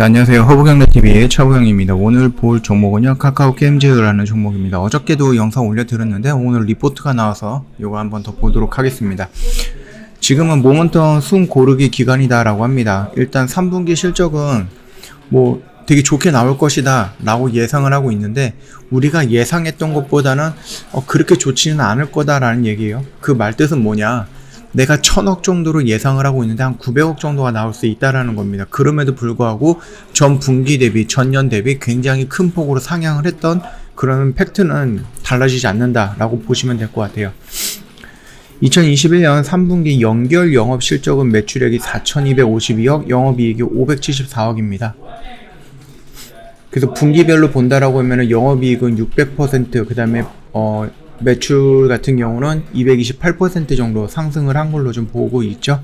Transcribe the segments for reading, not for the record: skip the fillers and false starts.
네, 안녕하세요. 허브경제TV의 차부경입니다. 오늘 볼 종목은요, 카카오 게임즈라는 종목입니다. 어저께도 영상 올려드렸는데, 오늘 리포트가 나와서 이거 한번 더 보도록 하겠습니다. 지금은 모멘텀 숨 고르기 기간이다라고 합니다. 일단 3분기 실적은 되게 좋게 나올 것이다 라고 예상을 하고 있는데, 우리가 예상했던 것보다는 그렇게 좋지는 않을 거다라는 얘기예요. 그 말뜻은 뭐냐? 내가 1000억 정도로 예상을 하고 있는데 한 900억 정도가 나올 수 있다라는 겁니다. 그럼에도 불구하고 전 분기 대비, 전년 대비 굉장히 큰 폭으로 상향을 했던 그런 팩트는 달라지지 않는다라고 보시면 될 것 같아요. 2021년 3분기 연결 영업 실적은 매출액이 4252억, 영업이익이 574억입니다. 그래서 분기별로 본다라고 하면은 영업이익은 600%, 그 다음에 매출 같은 경우는 228% 정도 상승을 한 걸로 좀 보고 있죠.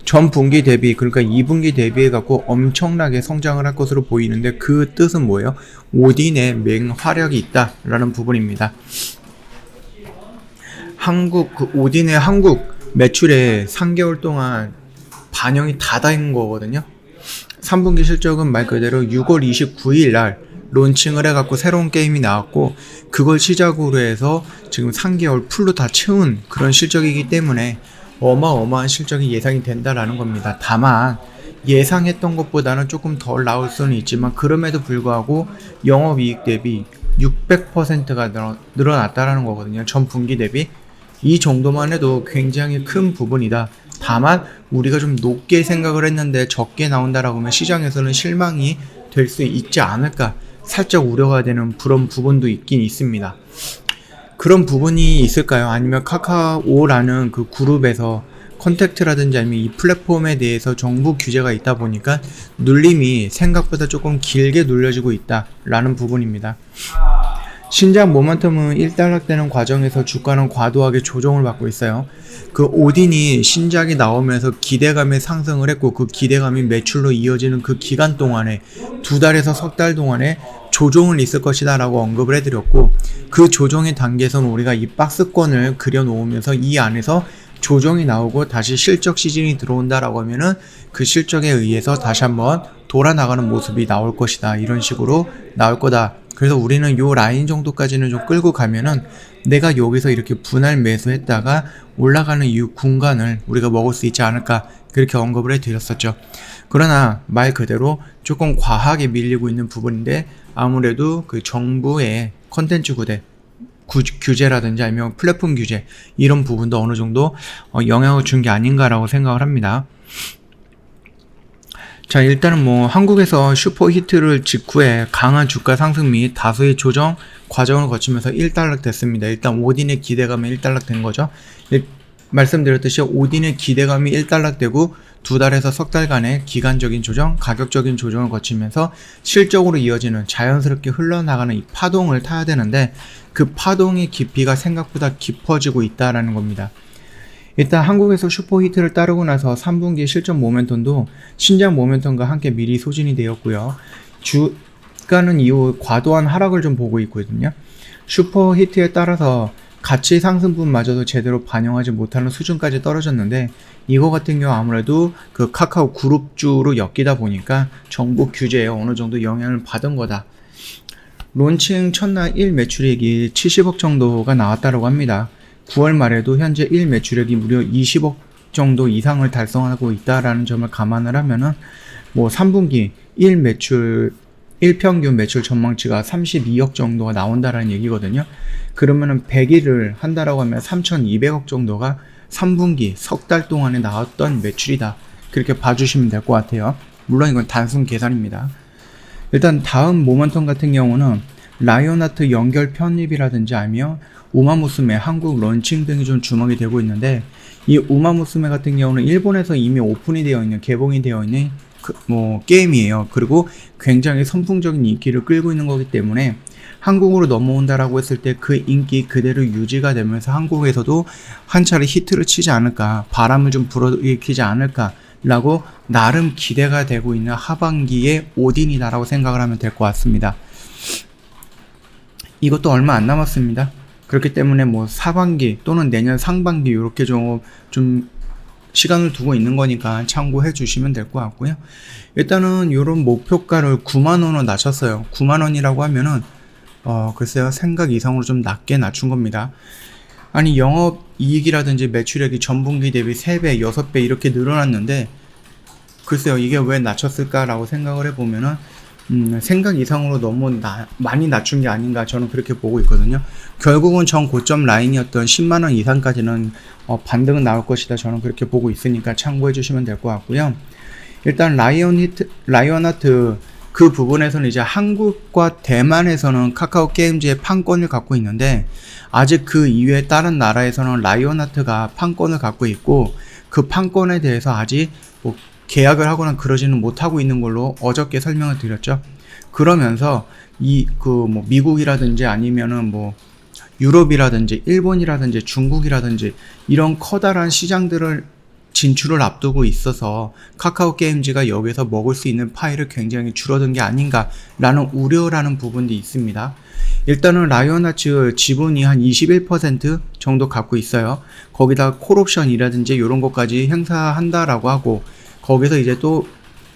전 분기 대비, 그러니까 2분기 대비해 갖고 엄청나게 성장을 할 것으로 보이는데, 그 뜻은 뭐예요? 오딘의 맹활약이 있다라는 부분입니다. 오딘의 한국 매출에 3개월 동안 반영이 다 된 거거든요. 3분기 실적은 말 그대로 6월 29일 날 론칭을 해갖고 새로운 게임이 나왔고, 그걸 시작으로 해서 지금 3개월 풀로 다 채운 그런 실적이기 때문에 어마어마한 실적이 예상이 된다라는 겁니다. 다만 예상했던 것보다는 조금 덜 나올 수는 있지만, 그럼에도 불구하고 영업이익 대비 600%가 늘어났다라는 거거든요. 전 분기 대비. 이 정도만 해도 굉장히 큰 부분이다. 다만 우리가 좀 높게 생각을 했는데 적게 나온다라고 하면 시장에서는 실망이 될 수 있지 않을까, 살짝 우려가 되는 그런 부분도 있긴 있습니다. 그런 부분이 있을까요? 아니면 카카오라는 그 그룹에서 컨택트라든지 아니면 이 플랫폼에 대해서 정부 규제가 있다 보니까 눌림이 생각보다 조금 길게 눌려지고 있다라는 부분입니다. 신작 모멘텀은 일단락되는 과정에서 주가는 과도하게 조정을 받고 있어요. 그 오딘이 신작이 나오면서 기대감에 상승을 했고, 그 기대감이 매출로 이어지는 그 기간 동안에 2달에서 석 달 동안에 조정을 있을 것이다 라고 언급을 해드렸고, 그 조정의 단계에서는 우리가 이 박스권을 그려놓으면서 이 안에서 조정이 나오고 다시 실적 시즌이 들어온다라고 하면은 그 실적에 의해서 다시 한번 돌아나가는 모습이 나올 것이다, 이런 식으로 나올 거다. 그래서 우리는 요 라인 정도까지는 좀 끌고 가면은 내가 여기서 이렇게 분할 매수했다가 올라가는 이 공간을 우리가 먹을 수 있지 않을까, 그렇게 언급을 해드렸었죠. 그러나 말 그대로 조금 과하게 밀리고 있는 부분인데, 아무래도 그 정부의 컨텐츠 규제라든지 아니면 플랫폼 규제, 이런 부분도 어느 정도 영향을 준 게 아닌가라고 생각을 합니다. 자, 일단은 한국에서 슈퍼히트를 직후에 강한 주가 상승 및 다수의 조정 과정을 거치면서 일단락 됐습니다. 일단 오딘의 기대감이 일단락 된 거죠. 말씀드렸듯이 오딘의 기대감이 일단락되고 2달에서 석 달간의 기간적인 조정, 가격적인 조정을 거치면서 실적으로 이어지는 자연스럽게 흘러나가는 이 파동을 타야 되는데, 그 파동의 깊이가 생각보다 깊어지고 있다라는 겁니다. 일단 한국에서 슈퍼히트를 따르고 나서 3분기 실적 모멘텀도 신작 모멘텀과 함께 미리 소진이 되었고요. 주가는 이후 과도한 하락을 좀 보고 있거든요. 슈퍼히트에 따라서 가치 상승분마저도 제대로 반영하지 못하는 수준까지 떨어졌는데, 이거 같은 경우 아무래도 그 카카오 그룹주로 엮이다 보니까 정부 규제에 어느 정도 영향을 받은 거다. 론칭 첫날 1 매출액이 70억 정도가 나왔다고 합니다. 9월 말에도 현재 1 매출액이 무려 20억 정도 이상을 달성하고 있다라는 점을 감안을 하면은 3분기 1평균 매출 전망치가 32억 정도가 나온다라는 얘기거든요. 그러면은 100일을 한다라고 하면 3,200억 정도가 3분기 석 달 동안에 나왔던 매출이다, 그렇게 봐주시면 될 것 같아요. 물론 이건 단순 계산입니다. 일단 다음 모멘텀 같은 경우는 라이온하트 연결 편입이라든지 아니면 우마무스메 한국 런칭 등이 좀 주목이 되고 있는데, 이 우마무스메 같은 경우는 일본에서 이미 오픈이 되어 있는, 개봉이 되어 있는 게임이에요. 그리고 굉장히 선풍적인 인기를 끌고 있는 거기 때문에 한국으로 넘어온다라고 했을 때 그 인기 그대로 유지가 되면서 한국에서도 한 차례 히트를 치지 않을까, 바람을 좀 불어일으키지 않을까 라고 나름 기대가 되고 있는 하반기의 오딘이다라고 생각을 하면 될 것 같습니다. 이것도 얼마 안 남았습니다. 그렇기 때문에 사반기 또는 내년 상반기 이렇게 좀 시간을 두고 있는 거니까 참고해 주시면 될 것 같고요. 일단은 이런 목표가를 9만원으로 낮췄어요. 9만원이라고 하면은 글쎄요, 생각 이상으로 좀 낮게 낮춘 겁니다. 아니, 영업이익이라든지 매출액이 전분기 대비 3배, 6배 이렇게 늘어났는데 글쎄요, 이게 왜 낮췄을까라고 생각을 해보면은 생각 이상으로 너무 많이 낮춘 게 아닌가, 저는 그렇게 보고 있거든요. 결국은 전 고점 라인이었던 10만원 이상까지는 반등은 나올 것이다, 저는 그렇게 보고 있으니까 참고해 주시면 될 것 같고요. 일단 라이온하트 그 부분에서는 이제 한국과 대만에서는 카카오 게임즈의 판권을 갖고 있는데, 아직 그 이외에 다른 나라에서는 라이온하트가 판권을 갖고 있고, 그 판권에 대해서 아직 뭐 계약을 하거나 그러지는 못하고 있는 걸로 어저께 설명을 드렸죠. 그러면서 뭐 미국이라든지 아니면은 뭐 유럽이라든지 일본이라든지 중국이라든지 이런 커다란 시장들을 진출을 앞두고 있어서 카카오 게임즈가 여기서 먹을 수 있는 파이를 굉장히 줄어든 게 아닌가라는 우려라는 부분도 있습니다. 일단은 라이온하츠 지분이 한 21% 정도 갖고 있어요. 거기다 콜옵션이라든지 이런 것까지 행사한다라고 하고, 거기서 이제 또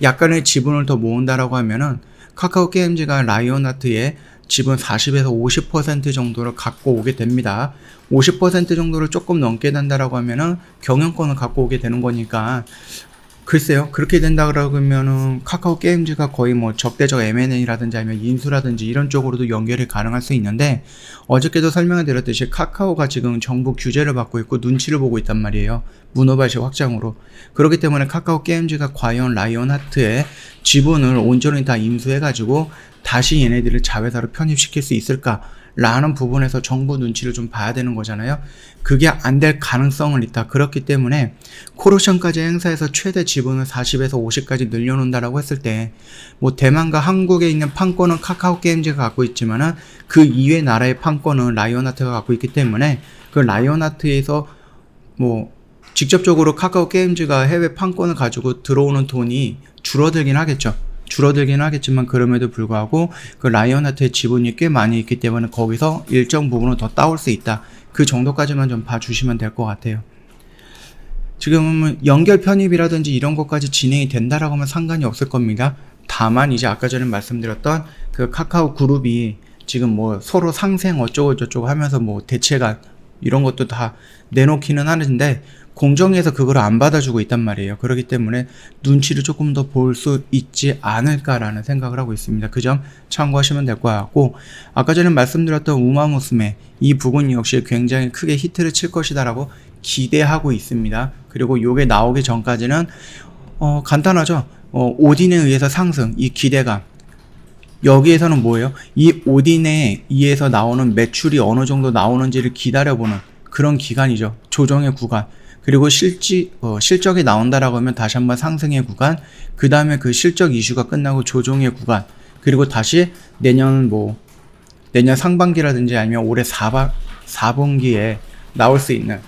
약간의 지분을 더 모은다라고 하면은 카카오 게임즈가 라이온하트의 지분 40에서 50% 정도를 갖고 오게 됩니다. 50% 정도를 조금 넘게 된다라고 하면은 경영권을 갖고 오게 되는 거니까, 글쎄요, 그렇게 된다 그러면은 카카오 게임즈가 거의 뭐 적대적 M&A라든지 아니면 인수라든지 이런 쪽으로도 연결이 가능할 수 있는데, 어저께도 설명을 드렸듯이 카카오가 지금 정부 규제를 받고 있고 눈치를 보고 있단 말이에요. 문어발식 확장으로. 그렇기 때문에 카카오 게임즈가 과연 라이온하트의 지분을 온전히 다 인수해가지고 다시 얘네들을 자회사로 편입시킬 수 있을까? 라는 부분에서 정부 눈치를 좀 봐야 되는 거잖아요. 그게 안 될 가능성은 있다. 그렇기 때문에 콜옵션까지 행사해서 최대 지분을 40에서 50까지 늘려놓는다라고 했을 때, 뭐 대만과 한국에 있는 판권은 카카오 게임즈가 갖고 있지만은 그 이외 나라의 판권은 라이온하트가 갖고 있기 때문에, 그 라이온하트에서 뭐 직접적으로 카카오 게임즈가 해외 판권을 가지고 들어오는 돈이 줄어들긴 하겠죠. 줄어들긴 하겠지만 그럼에도 불구하고 그 라이온하트의 지분이 꽤 많이 있기 때문에 거기서 일정 부분을 더 따올 수 있다. 그 정도까지만 좀 봐주시면 될 것 같아요. 지금 연결 편입이라든지 이런 것까지 진행이 된다라고 하면 상관이 없을 겁니다. 다만 이제 아까 전에 말씀드렸던 그 카카오 그룹이 지금 뭐 서로 상생 어쩌고 저쩌고 하면서 뭐 대체가 이런 것도 다 내놓기는 하는데 공정위에서 그걸 안 받아주고 있단 말이에요. 그렇기 때문에 눈치를 조금 더 볼 수 있지 않을까라는 생각을 하고 있습니다. 그 점 참고하시면 될 것 같고, 아까 전에 말씀드렸던 우마무스메 이 부분 역시 굉장히 크게 히트를 칠 것이다라고 기대하고 있습니다. 그리고 요게 나오기 전까지는 간단하죠. 오딘에 의해서 상승, 이 기대감. 여기에서는 뭐예요? 이 오딘에 의해서 나오는 매출이 어느 정도 나오는지를 기다려보는 그런 기간이죠. 조정의 구간. 그리고 실적이 나온다라고 하면 다시 한번 상승의 구간, 그 다음에 그 실적 이슈가 끝나고 조정의 구간, 그리고 다시 내년 상반기라든지 아니면 올해 4분기에 나올 수 있는,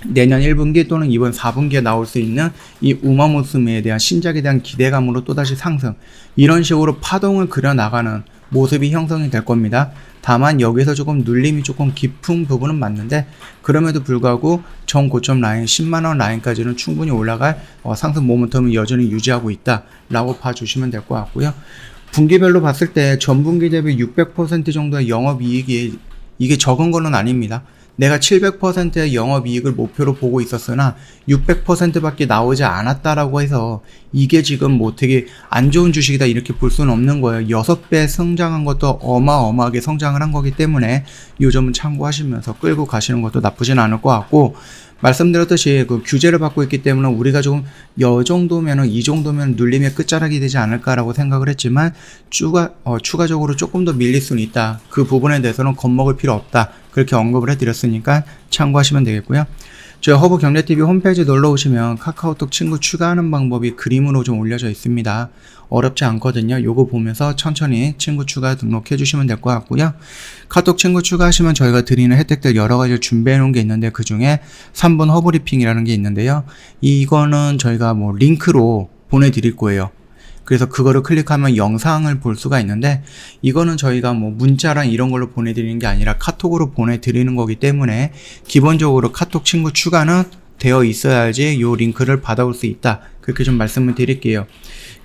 내년 1분기 또는 이번 4분기에 나올 수 있는 이 우마무스메에 대한 신작에 대한 기대감으로 또다시 상승, 이런 식으로 파동을 그려나가는 모습이 형성이 될 겁니다. 다만 여기서 조금 눌림이 조금 깊은 부분은 맞는데, 그럼에도 불구하고 전 고점 라인 10만원 라인까지는 충분히 올라갈 상승 모멘텀을 여전히 유지하고 있다 라고 봐주시면 될 것 같고요. 분기별로 봤을 때 전분기 대비 600% 정도의 영업이익이, 이게 적은 거는 아닙니다. 내가 700%의 영업이익을 목표로 보고 있었으나 600%밖에 나오지 않았다라고 해서 이게 지금 뭐 되게 안 좋은 주식이다 이렇게 볼 수는 없는 거예요. 6배 성장한 것도 어마어마하게 성장을 한 거기 때문에 이 점은 참고하시면서 끌고 가시는 것도 나쁘진 않을 것 같고, 말씀드렸듯이 그 규제를 받고 있기 때문에 우리가 조금 이 정도면 눌림의 끝자락이 되지 않을까라고 생각을 했지만 추가적으로 조금 더 밀릴 수는 있다. 그 부분에 대해서는 겁먹을 필요 없다. 그렇게 언급을 해드렸으니까 참고하시면 되겠고요. 저희 허브경제TV 홈페이지 놀러오시면 카카오톡 친구 추가하는 방법이 그림으로 좀 올려져 있습니다. 어렵지 않거든요. 요거 보면서 천천히 친구 추가 등록해 주시면 될 것 같고요. 카톡 친구 추가하시면 저희가 드리는 혜택들 여러 가지를 준비해 놓은 게 있는데, 그 중에 3분 허브리핑이라는 게 있는데요. 이거는 저희가 뭐 링크로 보내드릴 거예요. 그래서 그거를 클릭하면 영상을 볼 수가 있는데, 이거는 저희가 뭐 문자랑 이런 걸로 보내드리는 게 아니라 카톡으로 보내드리는 거기 때문에 기본적으로 카톡 친구 추가는 되어 있어야지 요 링크를 받아올 수 있다. 그렇게 좀 말씀을 드릴게요.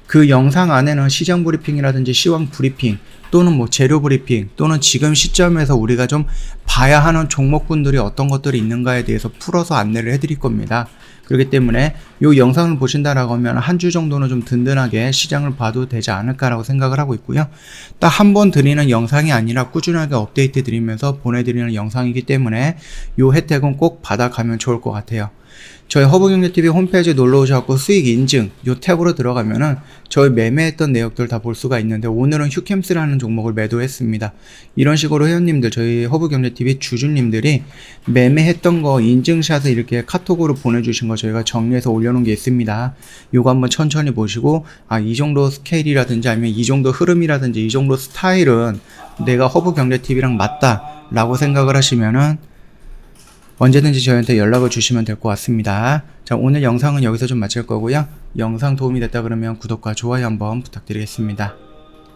그 영상 안에는 시장 브리핑이라든지 시황 브리핑 또는 뭐 재료 브리핑 또는 지금 시점에서 우리가 좀 봐야 하는 종목군들이 어떤 것들이 있는가에 대해서 풀어서 안내를 해드릴 겁니다. 그렇기 때문에 이 영상을 보신다라고 하면 한 주 정도는 좀 든든하게 시장을 봐도 되지 않을까라고 생각을 하고 있고요. 딱 한 번 드리는 영상이 아니라 꾸준하게 업데이트 드리면서 보내드리는 영상이기 때문에 이 혜택은 꼭 받아가면 좋을 것 같아요. 저희 허브경제TV 홈페이지에 놀러오셔서 수익 인증 요 탭으로 들어가면은 저희 매매했던 내역들 다 볼 수가 있는데 오늘은 휴캠스라는 종목을 매도했습니다. 이런 식으로 회원님들 저희 허브경제TV 주주님들이 매매했던 거 인증샷을 이렇게 카톡으로 보내주신 거 저희가 정리해서 올려놓은 게 있습니다. 요거 한번 천천히 보시고 이 정도 스케일이라든지 아니면 이 정도 흐름이라든지 이 정도 스타일은 내가 허브경제TV랑 맞다 라고 생각을 하시면은 언제든지 저희한테 연락을 주시면 될 것 같습니다. 자, 오늘 영상은 여기서 좀 마칠 거고요. 영상 도움이 됐다 그러면 구독과 좋아요 한번 부탁드리겠습니다.